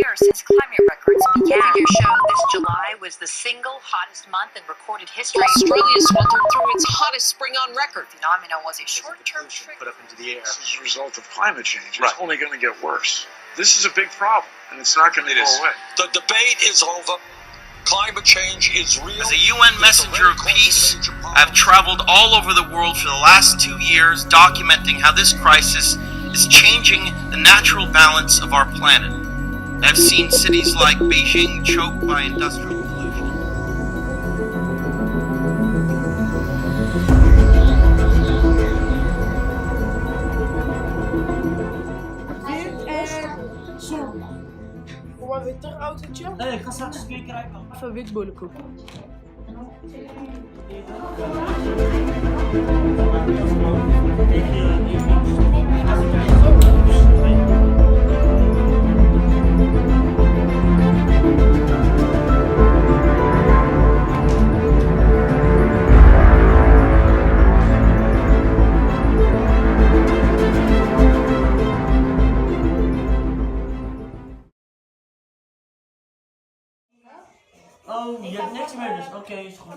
year since climate records began. Figures show this July was the single hottest month in recorded history. Australia sweltered through its hottest spring on record. The phenomenon was a short-term trigger put up into the air. This is a result of climate change. It's only going to get worse. This is a big problem, and it's not going to go away. The debate is over. Climate change is real. As a UN messenger of peace, I've traveled all over the world for the last 2 years documenting how this crisis is changing the natural balance of our planet. I've seen cities like Beijing choked by industrial pollution. Voor een witter autootje? Nee, ik ga straks een keer krijgen. Of een wit bollenkoek? Oh, je hebt niks meer dus. Oké, is goed.